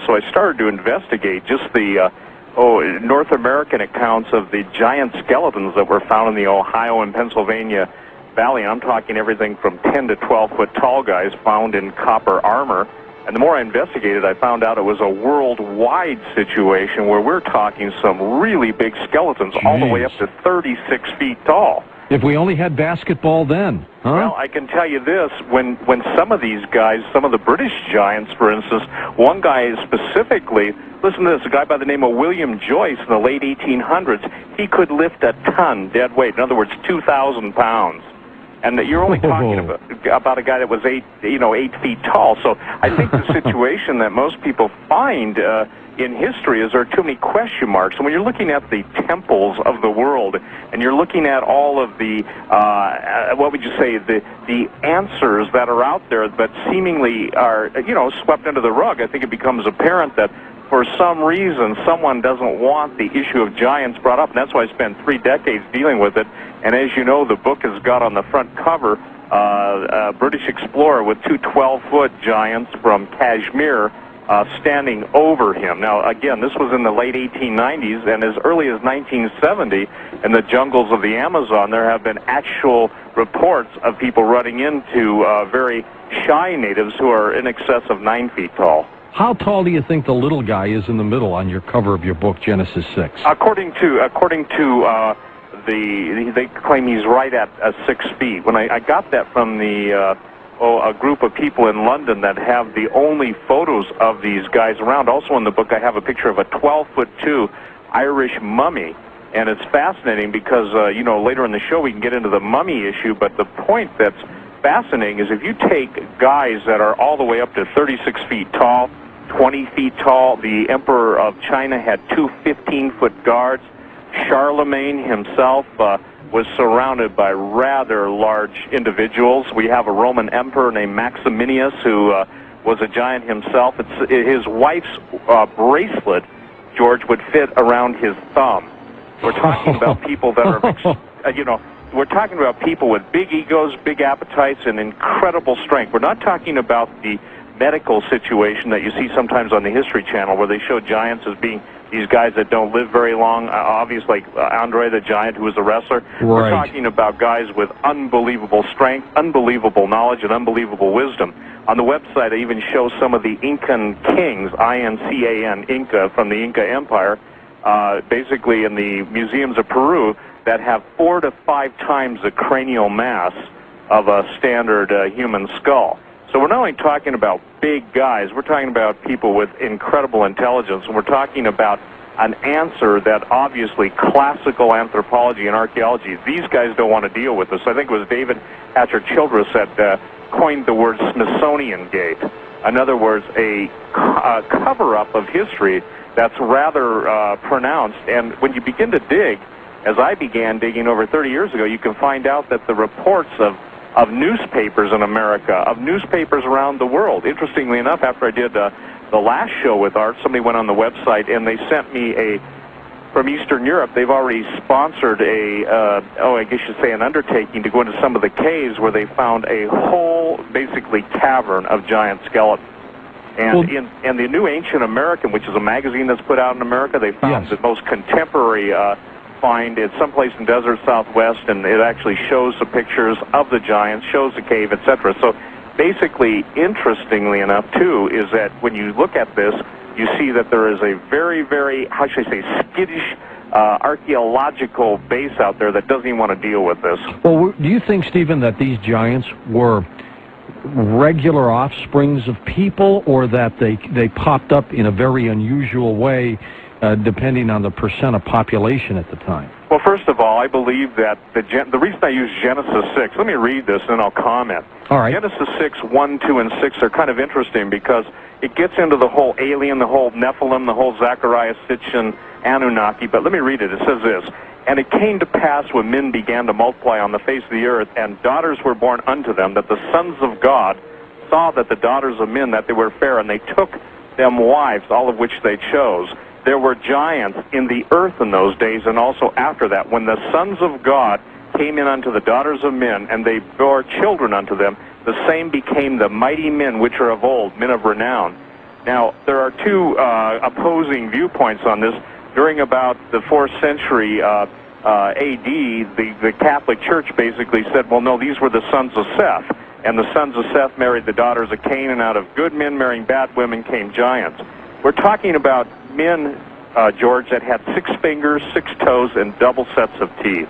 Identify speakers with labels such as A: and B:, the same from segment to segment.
A: so I started to investigate just the North American accounts of the giant skeletons that were found in the Ohio and Pennsylvania Valley. I'm talking everything from 10 to 12-foot tall guys found in copper armor. And the more I investigated, I found out it was a worldwide situation where we're talking some really big skeletons, all the way up to 36 feet tall.
B: If we only had basketball then, huh?
A: Well, I can tell you this, when some of these guys, some of the British giants, for instance, one guy specifically, listen to this, a guy by the name of William Joyce in the late 1800s, he could lift a ton dead weight, in other words, 2,000 pounds. And that you're only talking about a guy that was 8 feet tall. So I think the situation that most people find in history is there are too many question marks. And when you're looking at the temples of the world, and you're looking at all of the, what would you say, the answers that are out there that seemingly are, swept under the rug, I think it becomes apparent that for some reason, someone doesn't want the issue of giants brought up, and that's why I spent 3 decades dealing with it. And as you know, the book has got on the front cover a British explorer with 2 12-foot giants from Kashmir standing over him. Now, again, this was in the late 1890s, and as early as 1970, in the jungles of the Amazon, there have been actual reports of people running into very shy natives who are in excess of 9 feet tall.
B: How tall do you think the little guy is in the middle on your cover of your book, Genesis 6?
A: According to they claim he's right at 6 feet. When I got that from a group of people in London that have the only photos of these guys around. Also in the book, I have a picture of a 12'2" Irish mummy, and it's fascinating because later in the show we can get into the mummy issue. But the point that's fascinating is if you take guys that are all the way up to 36 feet tall, 20 feet tall. The Emperor of China had 2 15-foot guards. Charlemagne himself was surrounded by rather large individuals. We have a Roman emperor named Maximinius who was a giant himself. His wife's bracelet, George, would fit around his thumb. We're talking about people that are, we're talking about people with big egos, big appetites, and incredible strength. We're not talking about the medical situation that you see sometimes on the History Channel where they show giants as being these guys that don't live very long, obviously like Andre the Giant, who was a wrestler. Right. We're talking about guys with unbelievable strength, unbelievable knowledge, and unbelievable wisdom. On the website, I even show some of the Incan kings, I-N-C-A-N, Inca, from the Inca Empire, basically in the museums of Peru, that have 4 to 5 times the cranial mass of a standard human skull. So we're not only talking about big guys, we're talking about people with incredible intelligence, and we're talking about an answer that obviously classical anthropology and archaeology, these guys don't want to deal with this. I think it was David Hatcher Childress that coined the word Smithsonian Gate. In other words, a cover-up of history that's rather pronounced. And when you begin to dig, as I began digging over 30 years ago, you can find out that the reports of newspapers in America, of newspapers around the world. Interestingly enough, after I did the last show with Art, somebody went on the website and they sent me from Eastern Europe, they've already sponsored I guess you'd say an undertaking to go into some of the caves where they found a whole, basically, cavern of giant skeletons. And in the New Ancient American, which is a magazine that's put out in America, they found the most contemporary find. It's someplace in Desert Southwest, and it actually shows the pictures of the giants, shows the cave, etc. So basically, interestingly enough, too, is that when you look at this, you see that there is a very, very, how should I say, skittish archaeological base out there that doesn't even want to deal with this.
B: Well, do you think, Stephen, that these giants were regular offsprings of people, or that they popped up in a very unusual way, depending on the percent of population at the time?
A: Well, first of all, I believe that the reason I use Genesis 6, let me read this and then I'll comment.
B: All right.
A: Genesis 6, 1, 2, and 6 are kind of interesting because it gets into the whole alien, the whole Nephilim, the whole Zechariah, Sitchin, Anunnaki, but let me read it. It says this: "And it came to pass when men began to multiply on the face of the earth, and daughters were born unto them, that the sons of God saw that the daughters of men, that they were fair, and they took them wives, all of which they chose. There were giants in the earth in those days, and also after that, when the sons of God came in unto the daughters of men, and they bore children unto them, the same became the mighty men which are of old, men of renown. Now, there are two opposing viewpoints on this. During about the 4th century AD, the Catholic Church basically said, well, no, these were the sons of Seth. And the sons of Seth married the daughters of Cain, and out of good men marrying bad women came giants. We're talking about men, George, that had 6 fingers, 6 toes, and double sets of teeth.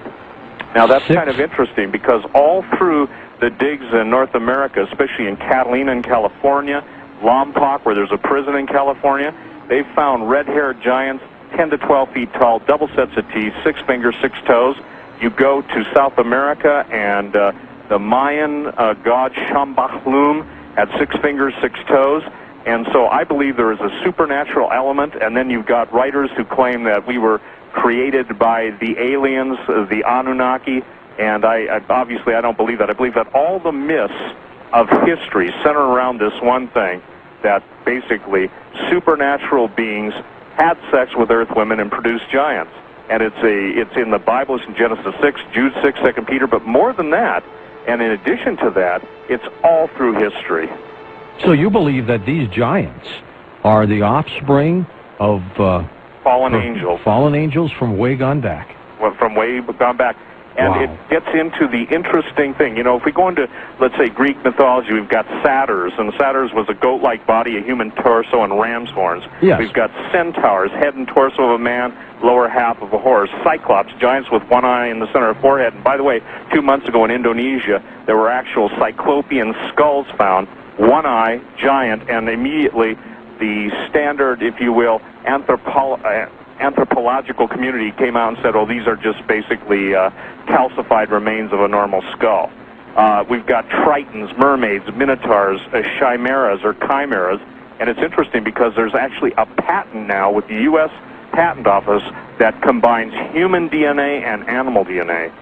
A: Now, that's kind of interesting because all through the digs in North America, especially in Catalina in California, Lompoc, where there's a prison in California, they found red-haired giants, 10 to 12 feet tall, double sets of teeth, 6 fingers, 6 toes. You go to South America, and the Mayan god Shambhalum had 6 fingers, 6 toes. And so I believe there is a supernatural element, and then you've got writers who claim that we were created by the aliens, the Anunnaki, and I obviously I don't believe that. I believe that all the myths of history center around this one thing, that basically supernatural beings had sex with earth women and produced giants. And it's in the Bible, it's in Genesis 6, Jude 6, 2 Peter, but more than that, and in addition to that, it's all through history.
B: So you believe that these giants are the offspring of
A: fallen angels.
B: Fallen angels from way gone back.
A: Well, from way gone back. And
B: wow.
A: It gets into the interesting thing. You know, if we go into, let's say, Greek mythology, we've got satyrs, and satyrs was a goat-like body, a human torso, and ram's horns.
B: Yes.
A: We've got centaurs, head and torso of a man, lower half of a horse. Cyclops, giants with one eye in the center of the forehead. And by the way, 2 months ago in Indonesia, there were actual cyclopean skulls found, one eye, giant, and immediately the standard, if you will, anthropological community came out and said, oh, these are just basically calcified remains of a normal skull. We've got tritons, mermaids, minotaurs, chimeras or chimeras, and it's interesting because there's actually a patent now with the U.S. Patent Office that combines human DNA and animal DNA.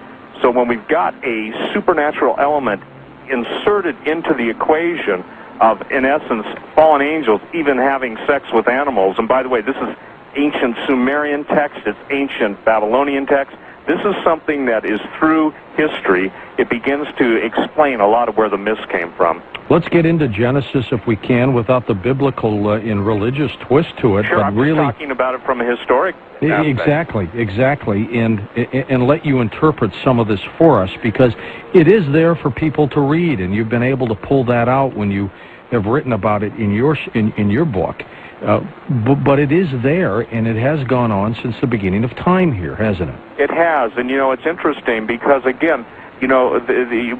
A: So when we've got a supernatural element inserted into the equation of, in essence, fallen angels even having sex with animals, and by the way, this is ancient Sumerian text, it's ancient Babylonian text. This is something that is through history. It begins to explain a lot of where the myths came from.
B: Let's get into Genesis if we can, without the biblical and religious twist to it.
A: Sure,
B: but
A: I'm
B: really
A: talking about it from a historic aspect.
B: Exactly, and let you interpret some of this for us, because it is there for people to read, and you've been able to pull that out when you have written about it in your book. But it is there, and it has gone on since the beginning of time here, hasn't it?
A: It has, and you know, it's interesting because, again, you know,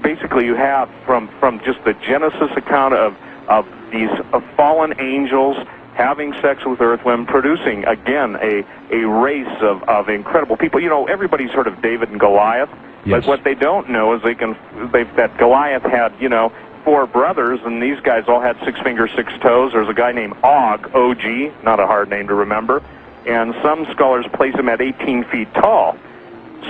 A: basically you have from just the Genesis account of these fallen angels having sex with earth women, producing, again, a race of incredible people. You know, everybody's heard of David and Goliath,
B: yes.
A: But what they don't know is that Goliath had, you know, 4 brothers, and these guys all had 6 fingers, 6 toes. There's a guy named Og, O-G, not a hard name to remember, and some scholars place him at 18 feet tall.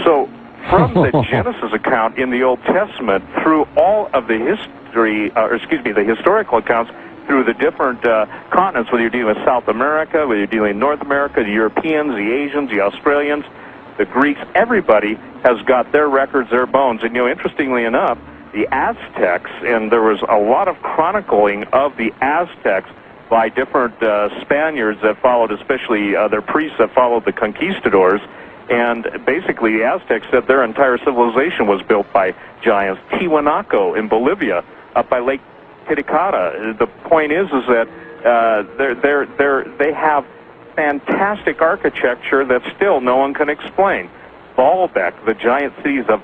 A: So from the Genesis account in the Old Testament through all of the the historical accounts through the different continents, whether you're dealing with South America, whether you're dealing with North America, the Europeans, the Asians, the Australians, the Greeks, everybody has got their records, their bones. And, you know, interestingly enough, the Aztecs, and there was a lot of chronicling of the Aztecs by different Spaniards that followed, especially their priests that followed the conquistadors. And basically, the Aztecs said their entire civilization was built by giants. Tiwanaku in Bolivia, up by Lake Titicaca. The point is that they have fantastic architecture that still no one can explain. Baalbek, the giant cities of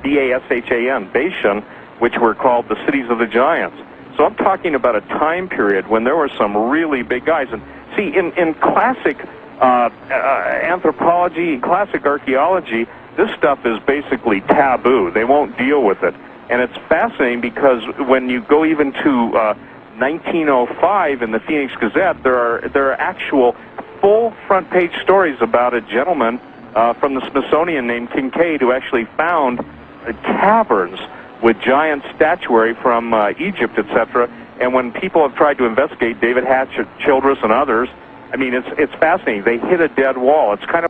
A: B-A-S-H-A-N, Bashan, which were called the cities of the giants. So I'm talking about a time period when there were some really big guys. And see, in classic anthropology, classic archaeology, this stuff is basically taboo. They won't deal with it. And it's fascinating because when you go even to 1905 in the Phoenix Gazette, there are actual full front page stories about a gentleman from the Smithsonian named Kincaid who actually found caverns with giant statuary from Egypt, etc. And when people have tried to investigate, David Hatch, Childress, and others, I mean, it's fascinating. They hit a dead wall. It's kind of